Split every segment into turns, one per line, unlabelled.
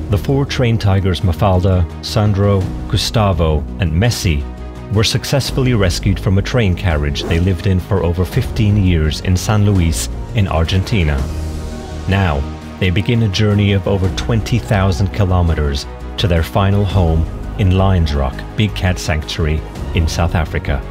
The 4 trained tigers Mafalda, Sandro, Gustavo and Messi were successfully rescued from a train carriage they lived in for over 15 years in San Luis in Argentina. Now, they begin a journey of over 20,000 kilometers to their final home in LIONSROCK Big Cat Sanctuary in South Africa.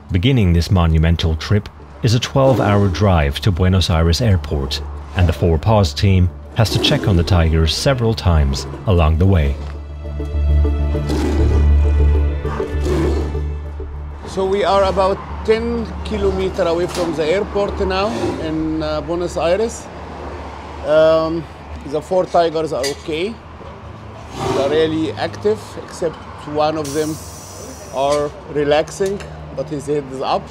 Beginning this monumental trip is a 12-hour drive to Buenos Aires airport, and the 4 Paws team has to check on the tigers several times along the way.
So we are about 10 kilometers away from the airport now in Buenos Aires. The 4 tigers are okay. They are really active, except one of them are relaxing, but his head is up.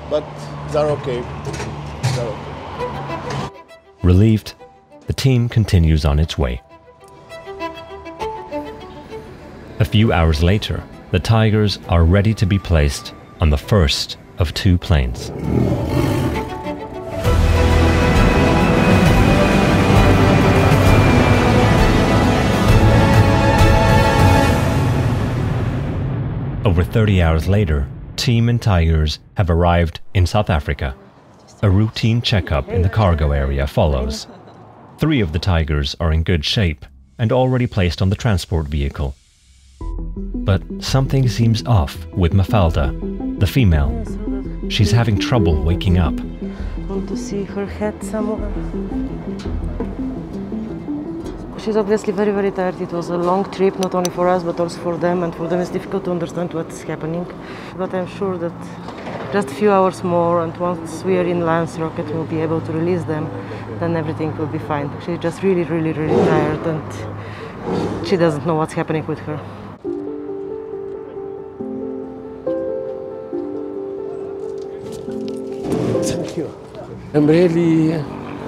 But they're okay. They're okay.
Relieved, the team continues on its way. A few hours later, the tigers are ready to be placed on the first of 2 planes. Over 30 hours later, team and tigers have arrived in South Africa. A routine checkup in the cargo area follows. 3 of the tigers are in good shape and already placed on the transport vehicle. But something seems off with Mafalda, the female. She's having trouble waking up.
Want to see her head somewhere. She's obviously very, very tired. It was a long trip, not only for us, but also for them. And for them, it's difficult to understand what's happening. But I'm sure that just a few hours more, and once we are in LIONSROCK, we'll be able to release them. Then everything will be fine. She's just really, really, really tired, and she doesn't know what's happening with her.
Thank you. I'm really,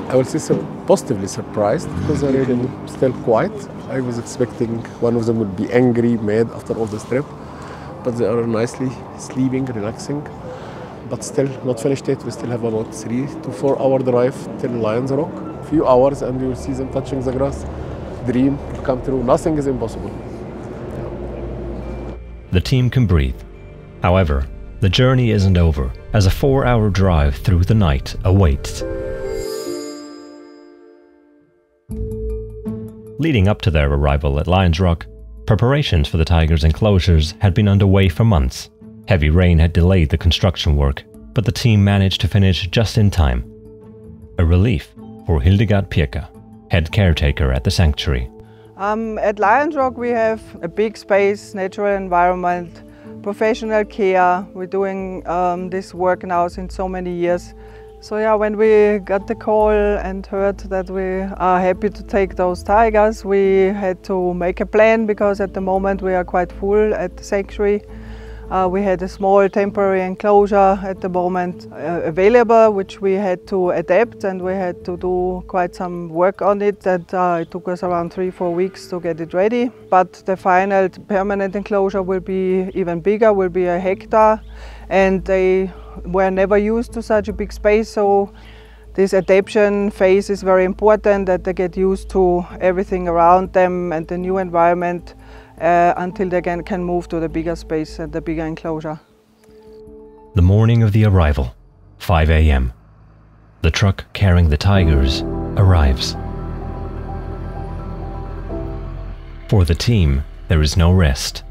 I will say, positively surprised because they're really still quiet. I was expecting one of them would be angry, mad after all this trip, but they are nicely sleeping, relaxing, but still not finished yet. We still have about 3 to 4 hour drive till LIONSROCK. A few hours and you will see them touching the grass. Dream will come true. Nothing is impossible.
The team can breathe. However, the journey isn't over, as a 4-hour drive through the night awaits. Leading up to their arrival at LIONSROCK, preparations for the tigers' enclosures had been underway for months. Heavy rain had delayed the construction work, but the team managed to finish just in time. A relief for Wilde, head caretaker at the sanctuary.
At LIONSROCK we have a big space, natural environment, professional care. We're doing this work now since so many years. So yeah, when we got the call and heard that we are happy to take those tigers, we had to make a plan because at the moment we are quite full at the sanctuary. We had a small temporary enclosure at the moment available, which we had to adapt, and we had to do quite some work on it. And it took us around 3-4 weeks to get it ready. But the final permanent enclosure will be even bigger, will be 1 hectare, and they were never used to such a big space. So this adaptation phase is very important, that they get used to everything around them and the new environment. Until they can move to the bigger space and the bigger enclosure.
The morning of the arrival, 5 a.m. The truck carrying the tigers arrives. For the team, there is no rest.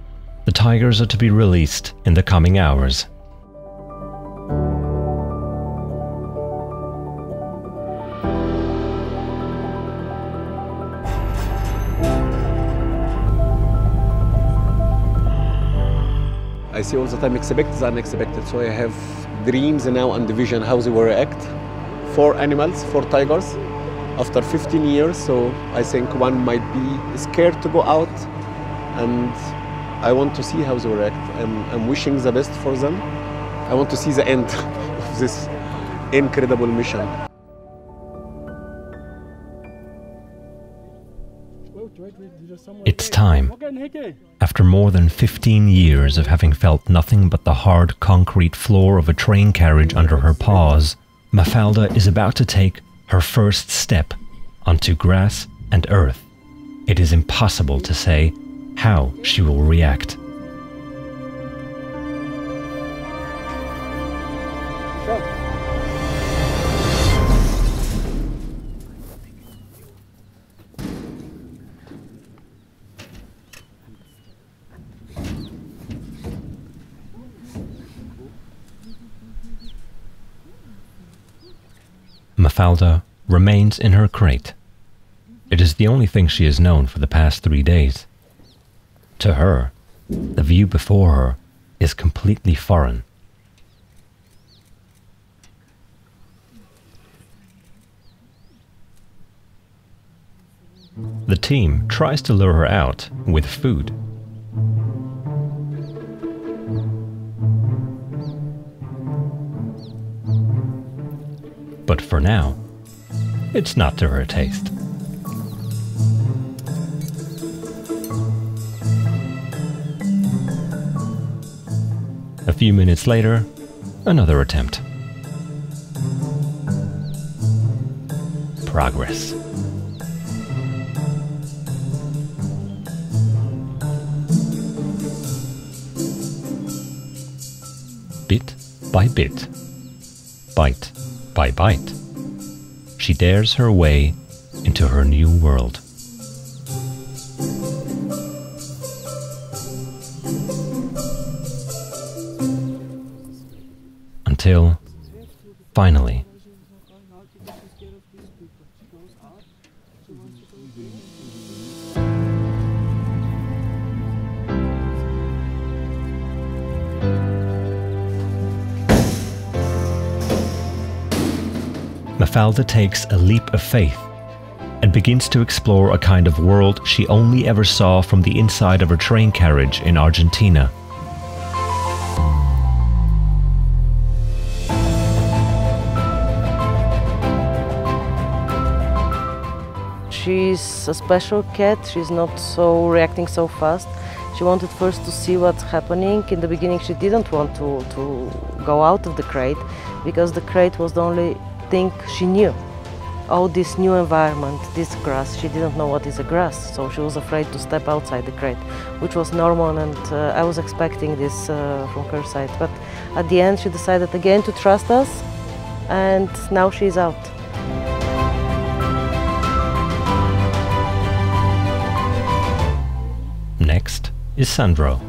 The tigers are to be released in the coming hours.
I see all the time expected and unexpected, so I have dreams now and vision how they will react. 4 animals, 4 tigers, after 15 years, so I think one might be scared to go out, and I want to see how they will react. I'm wishing the best for them. I want to see the end of this incredible mission.
It's time. After more than 15 years of having felt nothing but the hard concrete floor of a train carriage under her paws, Mafalda is about to take her first step onto grass and earth, it is impossible to say how she will react. Mafalda remains in her crate. It is the only thing she has known for the past 3 days. To her, the view before her is completely foreign. The team tries to lure her out with food. But for now, it's not to her taste. A few minutes later, another attempt. Progress. Bit by bit, bite by bite, she dares her way into her new world. Until, finally, Mafalda takes a leap of faith and begins to explore a kind of world she only ever saw from the inside of her train carriage in Argentina.
She's a special cat, she's not so reacting so fast. She wanted first to see what's happening. In the beginning she didn't want to go out of the crate because the crate was the only thing she knew. Oh, this new environment, this grass, she didn't know what is a grass, so she was afraid to step outside the crate, which was normal, and I was expecting this from her side. But at the end she decided again to trust us, and now she's out.
Next is Sandro,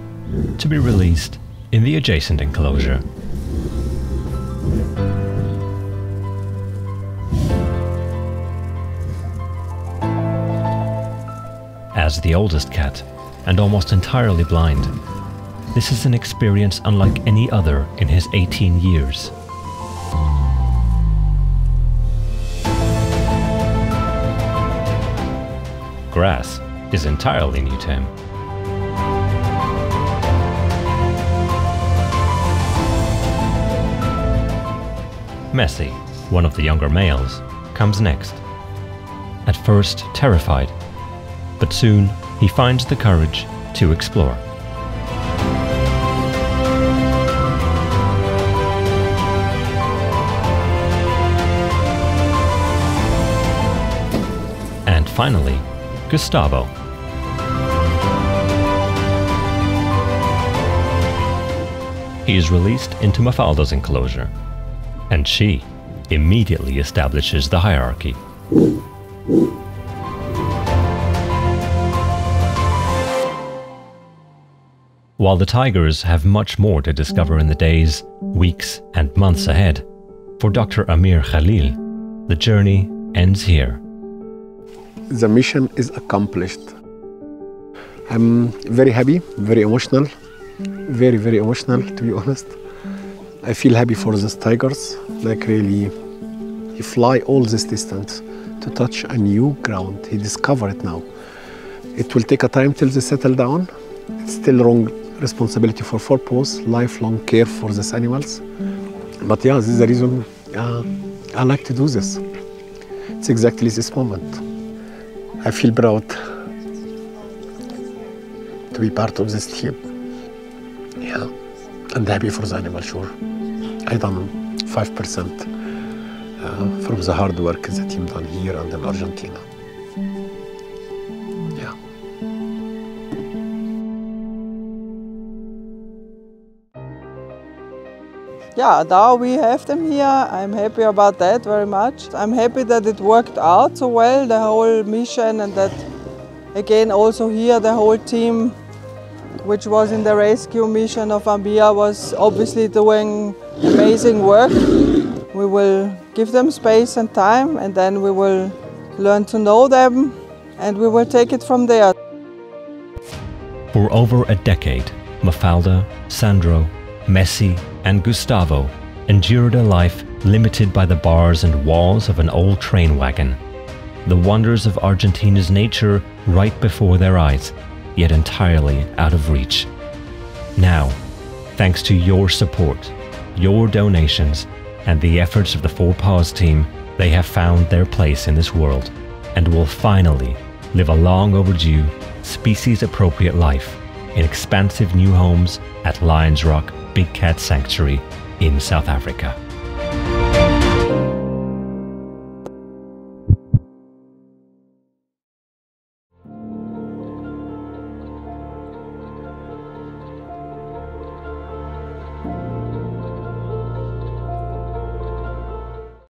to be released in the adjacent enclosure. As the oldest cat, and almost entirely blind, this is an experience unlike any other in his 18 years. Grass is entirely new to him. Messi, one of the younger males, comes next. At first terrified, but soon he finds the courage to explore. And finally, Gustavo. He is released into Mafalda's enclosure, and she immediately establishes the hierarchy. While the tigers have much more to discover in the days, weeks, and months ahead, for Dr. Amir Khalil, the journey ends here.
The mission is accomplished. I'm very happy, very emotional, very, very emotional, to be honest. I feel happy for these tigers, like really, he fly all this distance to touch a new ground. He discovered it now. It will take a time till they settle down. It's still wrong responsibility for Paws, lifelong care for these animals. But yeah, this is the reason I like to do this. It's exactly this moment. I feel proud to be part of this team. Yeah, and happy for the animal, sure. I done 5% from the hard work that team done here and in Argentina. Yeah.
Yeah, now we have them here. I'm happy about that very much. I'm happy that it worked out so well, the whole mission, and that again also here the whole team which was in the rescue mission of Ambia was obviously doing amazing work. We will give them space and time, and then we will learn to know them, and we will take it from there.
For over a decade, Mafalda, Sandro, Messi and Gustavo endured a life limited by the bars and walls of an old train wagon. The wonders of Argentina's nature right before their eyes, yet entirely out of reach. Now, thanks to your support, your donations, and the efforts of the 4Paws team, they have found their place in this world and will finally live a long overdue, species-appropriate life in expansive new homes at LIONSROCK Big Cat Sanctuary in South Africa.